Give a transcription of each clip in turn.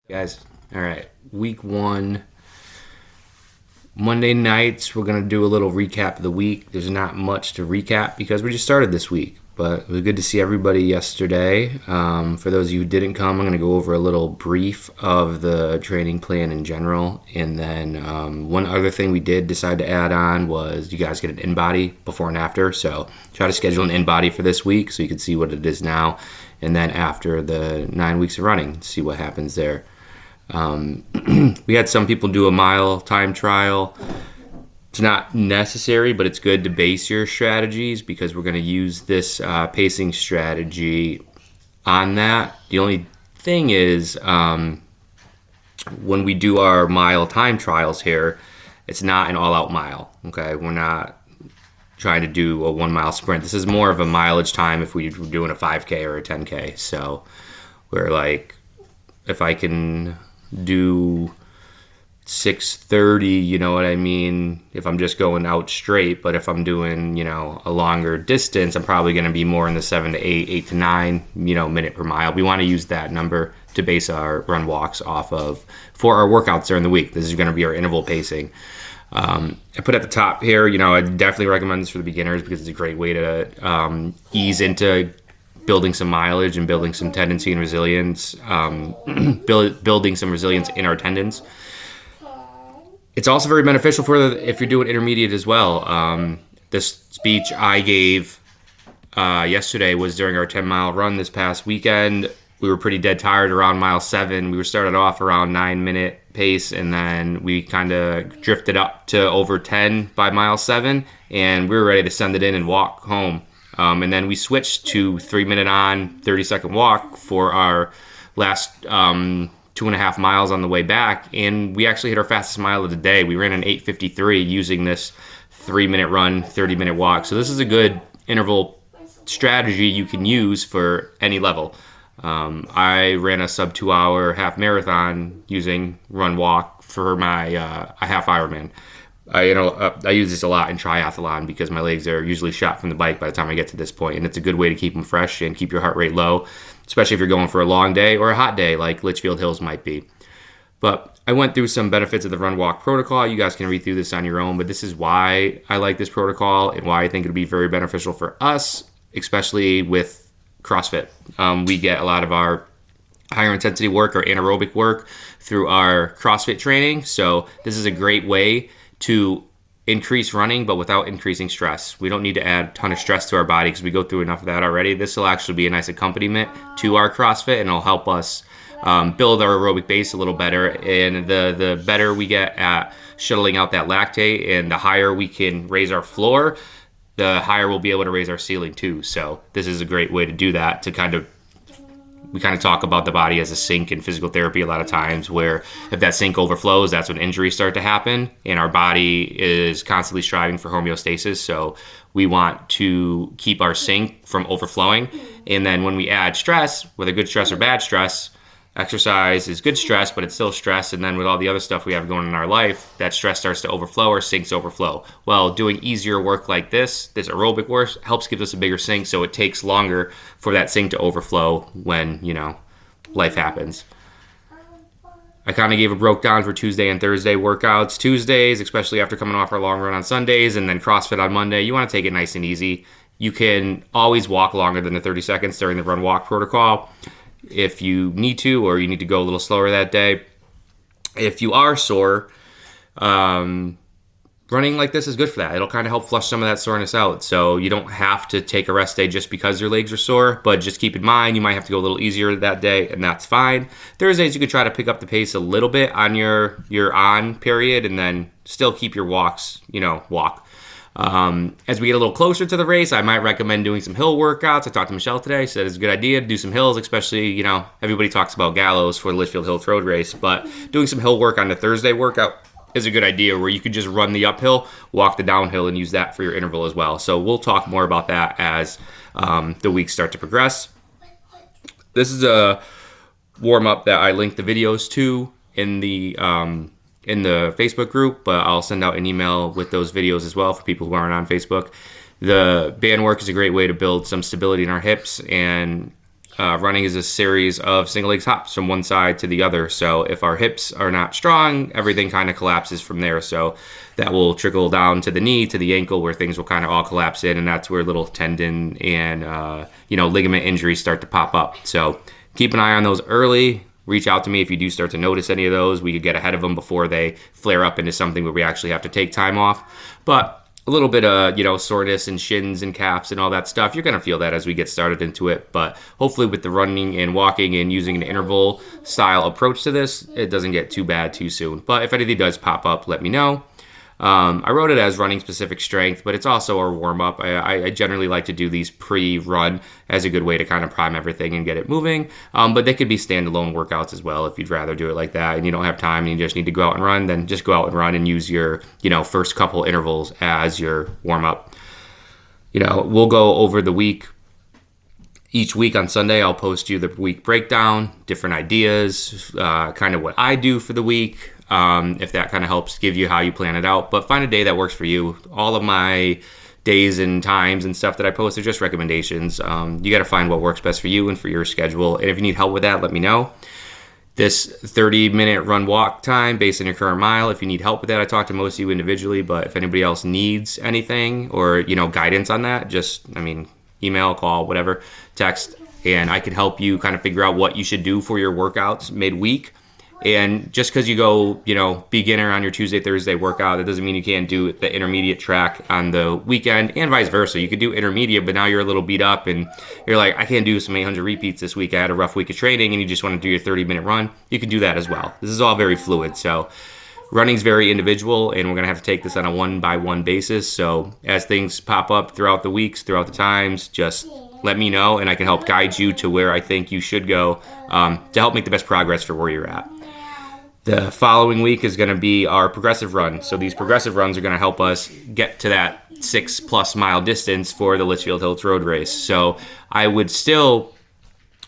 Guys, all right. Week one, Monday nights, we're going to do a little recap of the week. There's not much to recap because we just started this week, but it was good to see everybody yesterday. For those of you who didn't come, I'm going to go over a little brief of the training plan in general. And then one other thing we did decide to add on was you guys get an in-body before and after. So try to schedule an in-body for this week so you can see what it is now. And then after the 9 weeks of running, see what happens there. We had some people do a mile time trial. It's not necessary, but it's good to base your strategies because we're going to use this pacing strategy on that. The only thing is when we do our mile time trials here, it's not an all-out mile. Okay, we're not trying to do a 1 mile sprint. This is more of a mileage time if we were doing a 5K or a 10K. So we're like, if I can do 6:30, you know what I mean, if I'm just going out straight. But if I'm doing, a longer distance, I'm probably going to be more in the 7 to 8, 8 to 9, minute per mile. We want to use that number to base our run walks off of for our workouts during the week. This is going to be our interval pacing. I put at the top here, I definitely recommend this for the beginners because it's a great way to ease into building some mileage and building some tendency and resilience, building some resilience in our tendons. It's also very beneficial for if you're doing intermediate as well. This speech I gave yesterday was during our 10-mile run this past weekend. We were pretty dead tired around mile 7. We were started off around 9-minute pace, and then we kind of drifted up to over 10 by mile 7, and we were ready to send it in and walk home. And then we switched to 3-minute on, 30-second walk for our last 2.5 miles on the way back. And we actually hit our fastest mile of the day. We ran an 8:53 using this 3-minute run, 30-minute walk. So this is a good interval strategy you can use for any level. I ran a sub 2-hour half marathon using run walk for my a half Ironman. I use this a lot in triathlon because my legs are usually shot from the bike by the time I get to this point, and it's a good way to keep them fresh and keep your heart rate low, especially if you're going for a long day or a hot day like Litchfield Hills might be. But I went through some benefits of the run walk protocol. You guys can read through this on your own, but this is why I like this protocol and why I think it'll be very beneficial for us, especially with CrossFit. We get a lot of our higher intensity work or anaerobic work through our CrossFit training, so this is a great way to increase running, but without increasing stress. We don't need to add a ton of stress to our body because we go through enough of that already. This will actually be a nice accompaniment to our CrossFit, and it'll help us build our aerobic base a little better. And the better we get at shuttling out that lactate and the higher we can raise our floor, the higher we'll be able to raise our ceiling too. So this is a great way to do that, to we kind of talk about the body as a sink in physical therapy a lot of times, where if that sink overflows, that's when injuries start to happen, and our body is constantly striving for homeostasis. So we want to keep our sink from overflowing. And then when we add stress, whether good stress or bad stress, exercise is good stress, but it's still stress. And then with all the other stuff we have going in our life, that stress starts to overflow or sinks overflow. Well, doing easier work like this aerobic work, helps give us a bigger sink, so it takes longer for that sink to overflow when, life happens. I kind of gave a breakdown for Tuesday and Thursday workouts. Tuesdays, especially after coming off our long run on Sundays, and then CrossFit on Monday, you want to take it nice and easy. You can always walk longer than the 30 seconds during the run walk protocol if you need to, or you need to go a little slower that day. If you are sore, running like this is good for that. It'll kind of help flush some of that soreness out. So you don't have to take a rest day just because your legs are sore, but just keep in mind you might have to go a little easier that day, and that's fine. Thursdays, you could try to pick up the pace a little bit on your on period, and then still keep your walks, walk. As we get a little closer to the race, I might recommend doing some hill workouts. I talked to Michelle today. She said it's a good idea to do some hills, especially, everybody talks about Gallows for the Litchfield Hills Road Race, but doing some hill work on the Thursday workout is a good idea, where you could just run the uphill, walk the downhill, and use that for your interval as well. So we'll talk more about that as the weeks start to progress. This is a warm-up that I linked the videos to in the Facebook group, but I'll send out an email with those videos as well for people who aren't on Facebook. The band work is a great way to build some stability in our hips and running is a series of single leg hops from one side to the other. So if our hips are not strong, everything kind of collapses from there. So that will trickle down to the knee, to the ankle, where things will kind of all collapse in, and that's where little tendon and ligament injuries start to pop up. So keep an eye on those early. Reach out to me if you do start to notice any of those. We could get ahead of them before they flare up into something where we actually have to take time off. But a little bit of, soreness and shins and calves and all that stuff, you're going to feel that as we get started into it. But hopefully with the running and walking and using an interval style approach to this, it doesn't get too bad too soon. But if anything does pop up, let me know. I wrote it as running specific strength, but it's also our warm up. I generally like to do these pre-run as a good way to kind of prime everything and get it moving. But they could be standalone workouts as well if you'd rather do it like that and you don't have time and you just need to go out and run, then just go out and run and use your, first couple intervals as your warm up. We'll go over the week. Each week on Sunday, I'll post you the week breakdown, different ideas, kind of what I do for the week. If that kind of helps give you how you plan it out. But find a day that works for you. All of my days and times and stuff that I post are just recommendations. You got to find what works best for you and for your schedule. And if you need help with that, let me know. This 30-minute run walk time based on your current mile, if you need help with that, I talk to most of you individually. But if anybody else needs anything or, guidance on that, email, call, whatever, text. And I can help you kind of figure out what you should do for your workouts midweek. And just because you go, beginner on your Tuesday, Thursday workout, that doesn't mean you can't do the intermediate track on the weekend and vice versa. You could do intermediate, but now you're a little beat up and you're like, I can't do some 800 repeats this week. I had a rough week of training and you just want to do your 30-minute run. You can do that as well. This is all very fluid. So running's very individual and we're going to have to take this on a one-by-one basis. So as things pop up throughout the weeks, throughout the times, just let me know and I can help guide you to where I think you should go to help make the best progress for where you're at. The following week is going to be our progressive run. So these progressive runs are going to help us get to that 6+ mile distance for the Litchfield Hills Road Race. So I would still,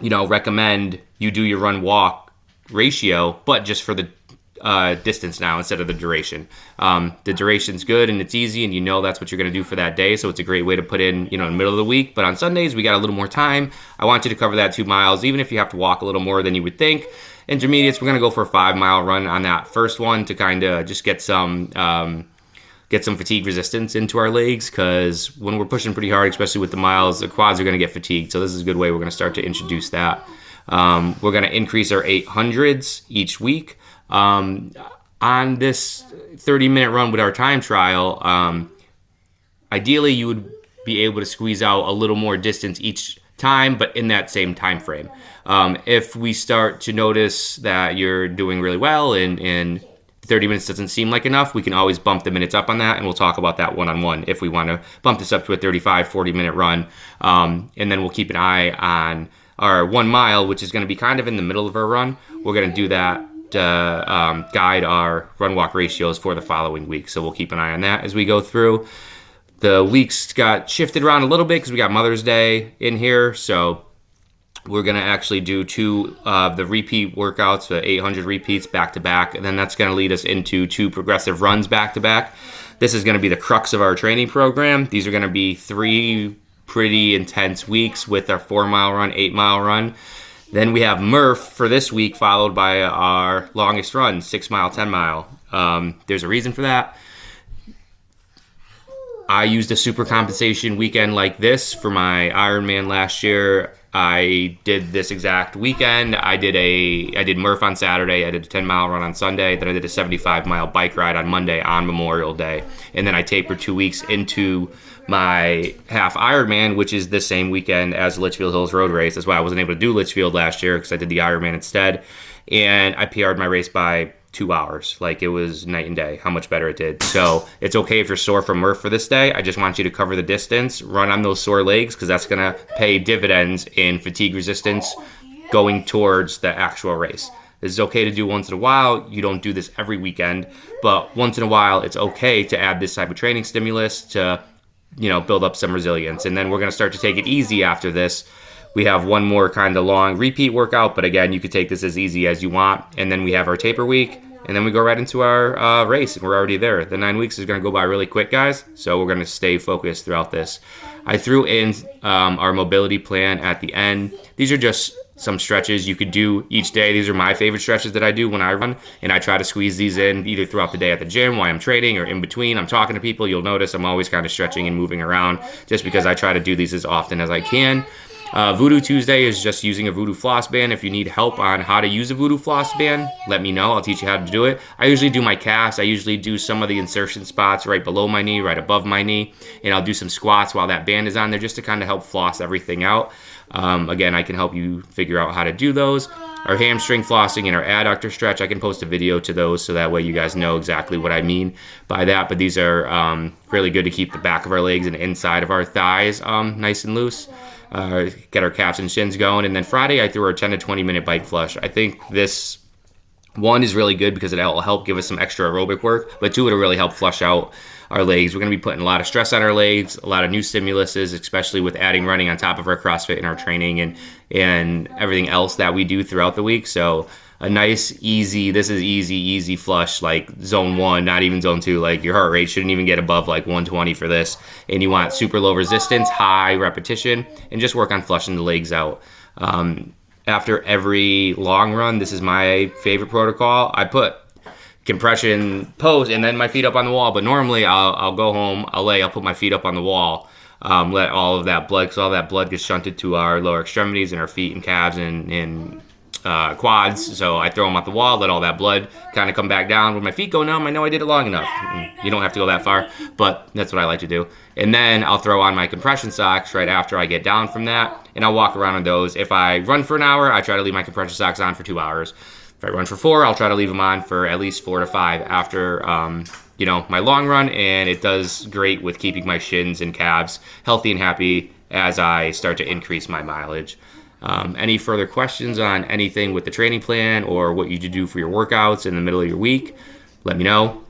recommend you do your run walk ratio, but just for the distance now instead of the duration. The duration's good and it's easy and that's what you're going to do for that day. So it's a great way to put in, in the middle of the week. But on Sundays, we got a little more time. I want you to cover that 2 miles, even if you have to walk a little more than you would think. Intermediates, we're going to go for a 5-mile run on that first one to kind of just get some fatigue resistance into our legs, because when we're pushing pretty hard, especially with the miles, the quads are going to get fatigued. So this is a good way we're going to start to introduce that. We're going to increase our 800s each week. On this 30-minute run with our time trial, ideally you would be able to squeeze out a little more distance each time, but in that same time frame. If we start to notice that you're doing really well and 30 minutes doesn't seem like enough, we can always bump the minutes up on that, and we'll talk about that one-on-one if we want to bump this up to a 35, 40-minute run. And then we'll keep an eye on our 1 mile, which is going to be kind of in the middle of our run. We're going to do that to guide our run-walk ratios for the following week. So we'll keep an eye on that as we go through. The weeks got shifted around a little bit because we got Mother's Day in here. So we're going to actually do 2 of the repeat workouts, the 800 repeats back-to-back. And then that's going to lead us into 2 progressive runs back-to-back. This is going to be the crux of our training program. These are going to be 3 pretty intense weeks with our 4-mile run, 8-mile run. Then we have Murph for this week, followed by our longest run, 6-mile, 10-mile. There's a reason for that. I used a super compensation weekend like this for my Ironman last year. I did this exact weekend. I did Murph on Saturday. I did a 10-mile run on Sunday. Then I did a 75-mile bike ride on Monday on Memorial Day. And then I tapered 2 weeks into my half Ironman, which is the same weekend as the Litchfield Hills Road Race. That's why I wasn't able to do Litchfield last year, because I did the Ironman instead. And I PR'd my race by 2 hours. Like, it was night and day how much better it did. So it's okay if you're sore from Murph for this day. I just want you to cover the distance, run on those sore legs, because that's going to pay dividends in fatigue resistance going towards the actual race. This is okay to do once in a while. You don't do this every weekend, but once in a while it's okay to add this type of training stimulus to build up some resilience. And then we're going to start to take it easy after this. We have one more kind of long repeat workout, but again, you could take this as easy as you want. And then we have our taper week, and then we go right into our race, and we're already there. The 9 weeks is going to go by really quick, guys, so we're going to stay focused throughout this. I threw in our mobility plan at the end. These are just some stretches you could do each day. These are my favorite stretches that I do when I run, and I try to squeeze these in either throughout the day at the gym while I'm training or in between. I'm talking to people. You'll notice I'm always kind of stretching and moving around just because I try to do these as often as I can. Voodoo Tuesday is just using a Voodoo floss band. If you need help on how to use a Voodoo floss band, let me know. I'll teach you how to do it. I usually do my calves. I usually do some of the insertion spots right below my knee, right above my knee, and I'll do some squats while that band is on there just to kind of help floss everything out. Again, I can help you figure out how to do those. Our hamstring flossing and our adductor stretch, I can post a video to those so that way you guys know exactly what I mean by that. But these are really good to keep the back of our legs and inside of our thighs nice and loose. Get our calves and shins going. And then Friday, I threw our 10 to 20 minute bike flush. I think this one is really good because it'll help give us some extra aerobic work, but two, it'll really help flush out our legs. We're going to be putting a lot of stress on our legs, a lot of new stimuluses, especially with adding running on top of our CrossFit and our training and everything else that we do throughout the week. So a nice, easy flush, like zone 1, not even zone 2. Like your heart rate shouldn't even get above like 120 for this. And you want super low resistance, high repetition, and just work on flushing the legs out. After every long run, this is my favorite protocol. I put compression pose and then my feet up on the wall. But normally I'll go home, I'll put my feet up on the wall, let all of that blood, because all that blood gets shunted to our lower extremities and our feet and calves and quads. So I throw them off the wall, let all that blood kind of come back down. When my feet go numb, I know I did it long enough. You don't have to go that far, but that's what I like to do. And then I'll throw on my compression socks right after I get down from that, and I'll walk around in those. If I run for an hour, I try to leave my compression socks on for 2 hours. If I run for 4, I'll try to leave them on for at least 4 to 5 after my long run, and it does great with keeping my shins and calves healthy and happy as I start to increase my mileage. Any further questions on anything with the training plan or what you do for your workouts in the middle of your week, let me know.